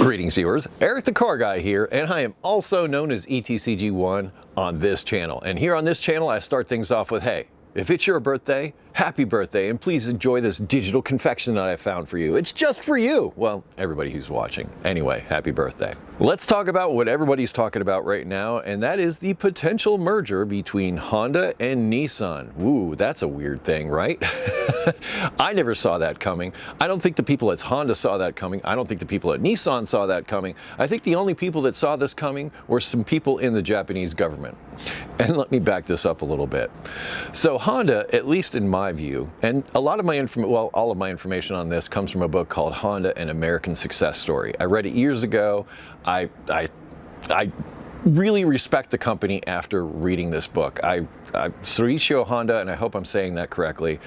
Greetings viewers, Eric the Car Guy here, and I am also known as ETCG1 on this channel. And here on this channel I start things off with, hey, if it's your birthday, happy birthday, and please enjoy this digital confection that I found for you. It's just for you. Well, everybody who's watching. Anyway, happy birthday. Let's talk about what everybody's talking about right now, and that is the potential merger between Honda and Nissan. Ooh, that's a weird thing, right? I never saw that coming. I don't think the people at Honda saw that coming. I don't think the people at Nissan saw that coming. I think the only people that saw this coming were some people in the Japanese government. And let me back this up a little bit. So Honda, at least in my view, and a lot of my all of my information on this comes from a book called Honda: An American Success Story. I read it years ago. I really respect the company after reading this book. Soichiro Honda, and I hope I'm saying that correctly,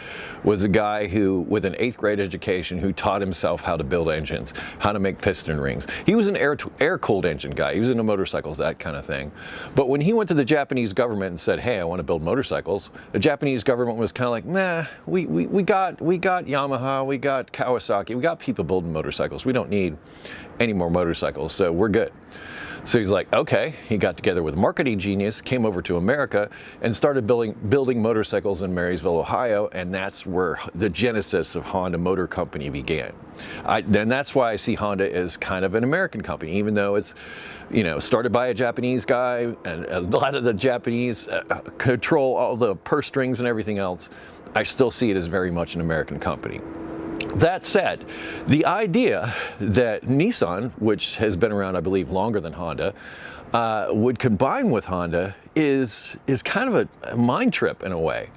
was a guy who, with an 8th grade education, who taught himself how to build engines, how to make piston rings. He was an air-cooled engine guy. He was into motorcycles, that kind of thing. But when he went to the Japanese government and said, hey, I want to build motorcycles, the Japanese government was kind of like, nah, we got Yamaha, we got Kawasaki, we got people building motorcycles. We don't need any more motorcycles, so we're good. So he's like, okay. He got together with marketing genius, came over to America, and started building motorcycles in Marysville, Ohio, and that's where the genesis of Honda Motor Company began. Then that's why I see Honda as kind of an American company, even though it's, started by a Japanese guy, and a lot of the Japanese control all the purse strings and everything else. I still see it as very much an American company. That said, the idea that Nissan, which has been around, I believe, longer than Honda, would combine with Honda is kind of a mind trip in a way.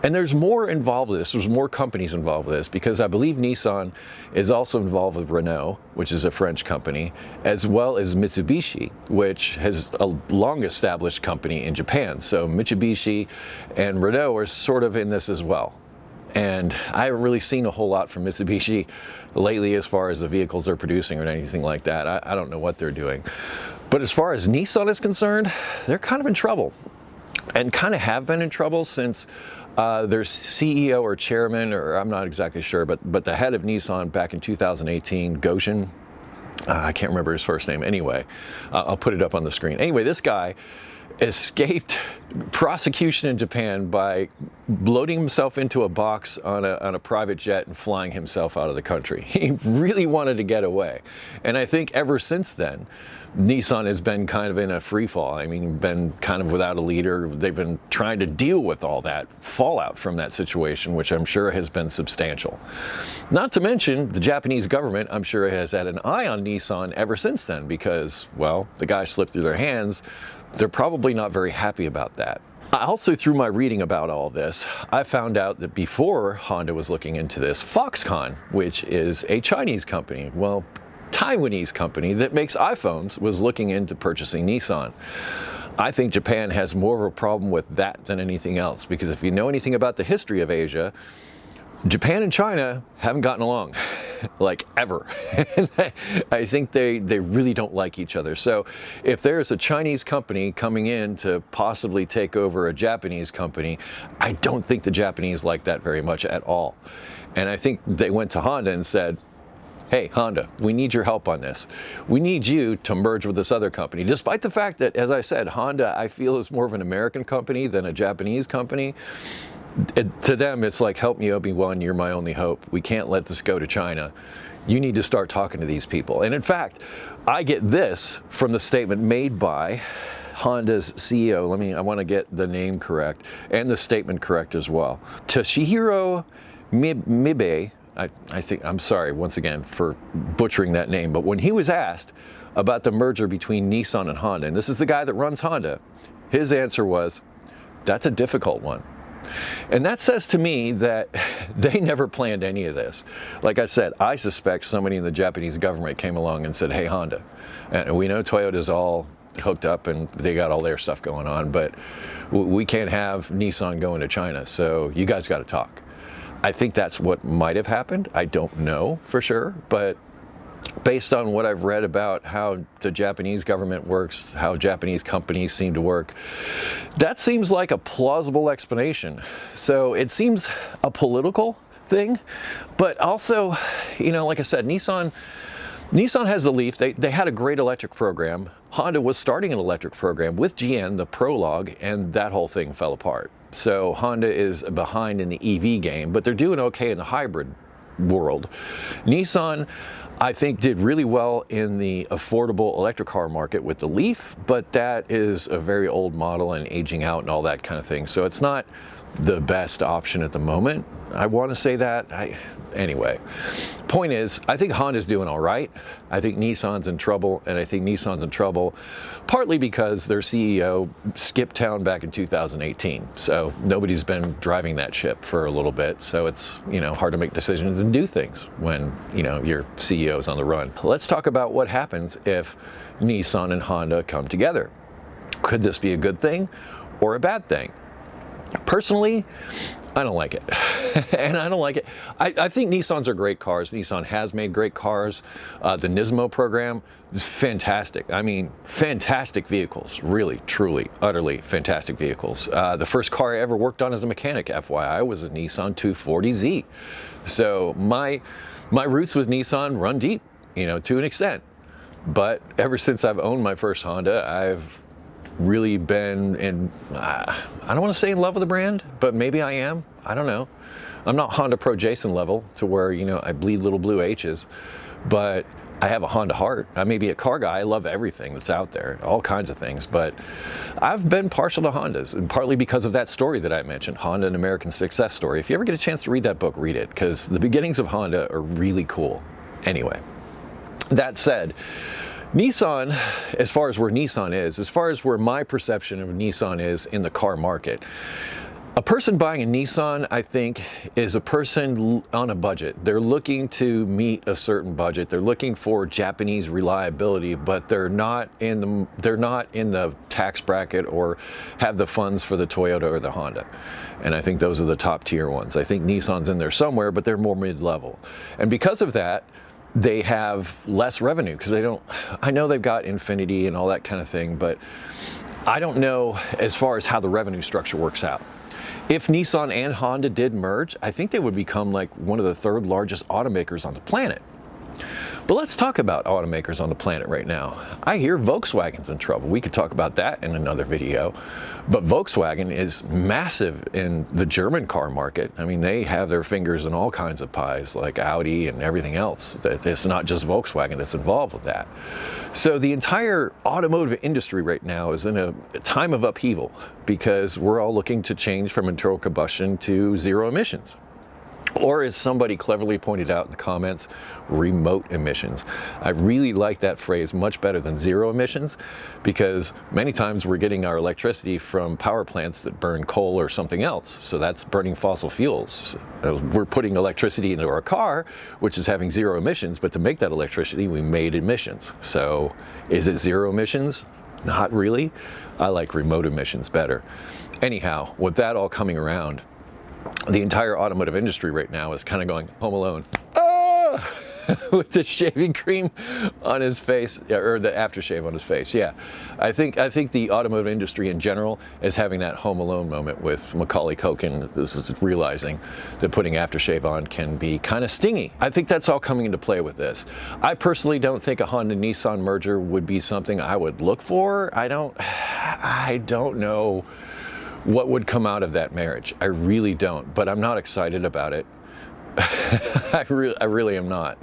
And there's more involved with this. There's more companies involved with this, because I believe Nissan is also involved with Renault, which is a French company, as well as Mitsubishi, which has a long-established company in Japan. So Mitsubishi and Renault are sort of in this as well. And I haven't really seen a whole lot from Mitsubishi lately as far as the vehicles they're producing or anything like that. I don't know what they're doing. But as far as Nissan is concerned, they're kind of in trouble, and kind of have been in trouble since their CEO or chairman, or I'm not exactly sure, but the head of Nissan back in 2018, Goshen, I can't remember his first name. Anyway, I'll put it up on the screen. Anyway, this guy escaped prosecution in Japan by loading himself into a box on a private jet and flying himself out of the country. He really wanted to get away. And I think ever since then, Nissan has been kind of in a free fall. I mean, been kind of without a leader. They've been trying to deal with all that fallout from that situation, which I'm sure has been substantial. Not to mention, the Japanese government, I'm sure, has had an eye on Nissan ever since then, because, well, the guy slipped through their hands. They're probably not very happy about that. Also, through my reading about all this, I found out that before Honda was looking into this, Foxconn, which is a Chinese company, well, Taiwanese company that makes iPhones, was looking into purchasing Nissan. I think Japan has more of a problem with that than anything else, because if you know anything about the history of Asia, Japan and China haven't gotten along, like ever. I think they really don't like each other. So if there's a Chinese company coming in to possibly take over a Japanese company, I don't think the Japanese like that very much at all. And I think they went to Honda and said, hey, Honda, we need your help on this. We need you to merge with this other company. Despite the fact that, as I said, Honda, I feel, is more of an American company than a Japanese company. To them, it's like, help me, Obi-Wan, you're my only hope. We can't let this go to China. You need to start talking to these people. And in fact, I get this from the statement made by Honda's CEO. I want to get the name correct and the statement correct as well. Toshihiro Mibe, I think, I'm sorry once again for butchering that name, but when he was asked about the merger between Nissan and Honda, and this is the guy that runs Honda, his answer was, that's a difficult one. And that says to me that they never planned any of this. Like I said, I suspect somebody in the Japanese government came along and said, hey, Honda, and we know Toyota's all hooked up and they got all their stuff going on, but we can't have Nissan going to China, so you guys got to talk. I think that's what might have happened. I don't know for sure, but based on what I've read about how the Japanese government works, how Japanese companies seem to work, that seems like a plausible explanation. So it seems a political thing, but also, like I said, Nissan Nissan has the Leaf. They had a great electric program. Honda was starting an electric program with GM, the Prologue, and that whole thing fell apart. So Honda is behind in the EV game, but they're doing okay in the hybrid world. Nissan, I think, did really well in the affordable electric car market with the Leaf, but that is a very old model and aging out and all that kind of thing. So it's not the best option at the moment. I want to say that. Anyway, point is, I think Honda's doing all right. I think Nissan's in trouble, and I think Nissan's in trouble partly because their CEO skipped town back in 2018. So nobody's been driving that ship for a little bit. So it's, hard to make decisions and do things when, your CEO's on the run. Let's talk about what happens if Nissan and Honda come together. Could this be a good thing or a bad thing? Personally, I don't like it. And I don't like it. I think Nissans are great cars. Nissan has made great cars. The Nismo program is fantastic. I mean, fantastic vehicles. Really, truly, utterly fantastic vehicles. The first car I ever worked on as a mechanic, FYI, was a Nissan 240Z. So my roots with Nissan run deep, to an extent. But ever since I've owned my first Honda, I've really been I don't want to say in love with the brand, but maybe I am. I don't know. I'm not Honda Pro Jason level to where, I bleed little blue H's, but I have a Honda heart. I may be a car guy. I love everything that's out there, all kinds of things, but I've been partial to Hondas, and partly because of that story that I mentioned, Honda, an American Success Story. If you ever get a chance to read that book, read it, because the beginnings of Honda are really cool. Anyway, that said, Nissan, as far as where Nissan is, as far as where my perception of Nissan is in the car market, a person buying a Nissan, I think, is a person on a budget. They're looking to meet a certain budget. They're looking for Japanese reliability, but they're not in the tax bracket or have the funds for the Toyota or the Honda. And I think those are the top tier ones. I think Nissan's in there somewhere, but they're more mid-level. And because of that, they have less revenue because I know they've got Infinity and all that kind of thing, but I don't know as far as how the revenue structure works out. If Nissan and Honda did merge, I think they would become like one of the third largest automakers on the planet. But let's talk about automakers on the planet right now. I hear Volkswagen's in trouble. We could talk about that in another video. But Volkswagen is massive in the German car market. I mean, they have their fingers in all kinds of pies, like Audi and everything else. It's not just Volkswagen that's involved with that. So the entire automotive industry right now is in a time of upheaval because we're all looking to change from internal combustion to zero emissions. Or, as somebody cleverly pointed out in the comments, remote emissions. I really like that phrase much better than zero emissions because many times we're getting our electricity from power plants that burn coal or something else. So that's burning fossil fuels. We're putting electricity into our car, which is having zero emissions, but to make that electricity, we made emissions. So is it zero emissions? Not really. I like remote emissions better. Anyhow, with that all coming around, the entire automotive industry right now is kind of going Home Alone, with the shaving cream on his face, or the aftershave on his face. Yeah, I think the automotive industry in general is having that Home Alone moment with Macaulay Culkin. This is realizing that putting aftershave on can be kind of stingy. I think that's all coming into play with this. I personally don't think a Honda-Nissan merger would be something I would look for. I don't know what would come out of that marriage. I really don't, but I'm not excited about it. I really am not.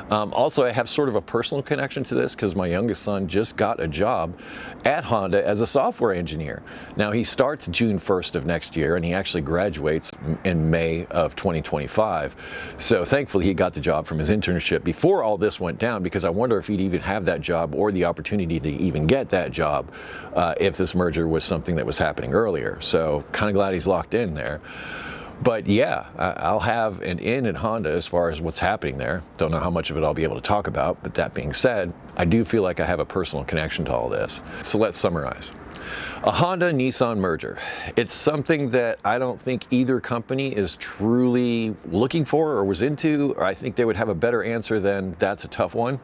Also, I have sort of a personal connection to this because my youngest son just got a job at Honda as a software engineer. Now, he starts June 1st of next year, and he actually graduates in May of 2025. So thankfully, he got the job from his internship before all this went down, because I wonder if he'd even have that job or the opportunity to even get that job if this merger was something that was happening earlier. So kind of glad he's locked in there. But yeah, I'll have an in at Honda as far as what's happening there. Don't know how much of it I'll be able to talk about, but that being said, I do feel like I have a personal connection to all this. So let's summarize. A Honda-Nissan merger. It's something that I don't think either company is truly looking for or was into, or I think they would have a better answer than that's a tough one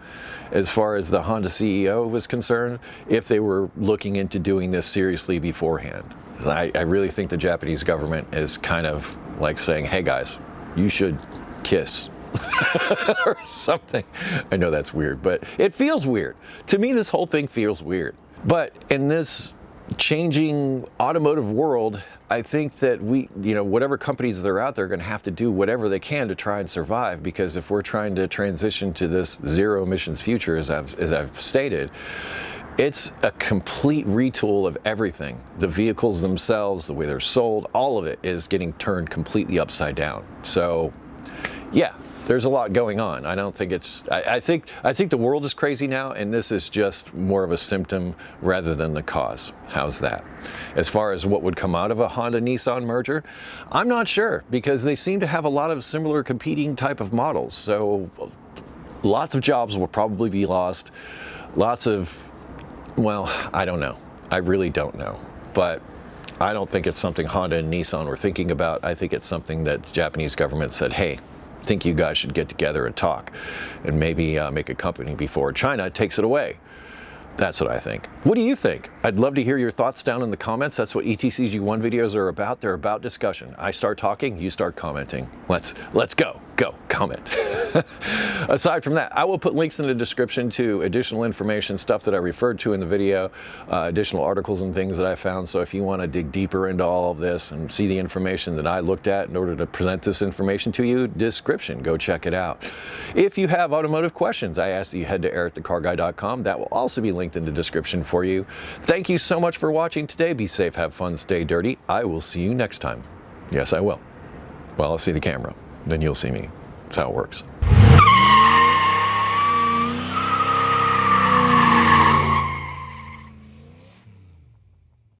as far as the Honda CEO was concerned, if they were looking into doing this seriously beforehand. I really think the Japanese government is kind of like saying, hey guys, you should kiss or something. I know that's weird, but it feels weird. To me, this whole thing feels weird. But in this changing automotive world, I think that whatever companies that are out there are going to have to do whatever they can to try and survive, because if we're trying to transition to this zero emissions future, as I've stated, it's a complete retool of everything. The vehicles themselves, the way they're sold, all of it is getting turned completely upside down. So, yeah, there's a lot going on. I don't think it's, I think the world is crazy now, and this is just more of a symptom rather than the cause. How's that? As far as what would come out of a Honda-Nissan merger, I'm not sure, because they seem to have a lot of similar competing type of models. So lots of jobs will probably be lost. Lots of, well, I don't know. I really don't know. But I don't think it's something Honda and Nissan were thinking about. I think it's something that the Japanese government said, hey, I think you guys should get together and talk and maybe make a company before China takes it away. That's what I think. What do you think? I'd love to hear your thoughts down in the comments. That's what ETCG1 videos are about. They're about discussion. I start talking, you start commenting. Let's go, comment. Aside from that, I will put links in the description to additional information, stuff that I referred to in the video, additional articles and things that I found. So if you want to dig deeper into all of this and see the information that I looked at in order to present this information to you, description, go check it out. If you have automotive questions, I ask that you head to ericthecarguy.com. That will also be linked in the description for you. Thank you so much for watching today. Be safe, have fun, stay dirty. I will see you next time. Yes, I will. Well, I'll see the camera, then you'll see me. That's how it works.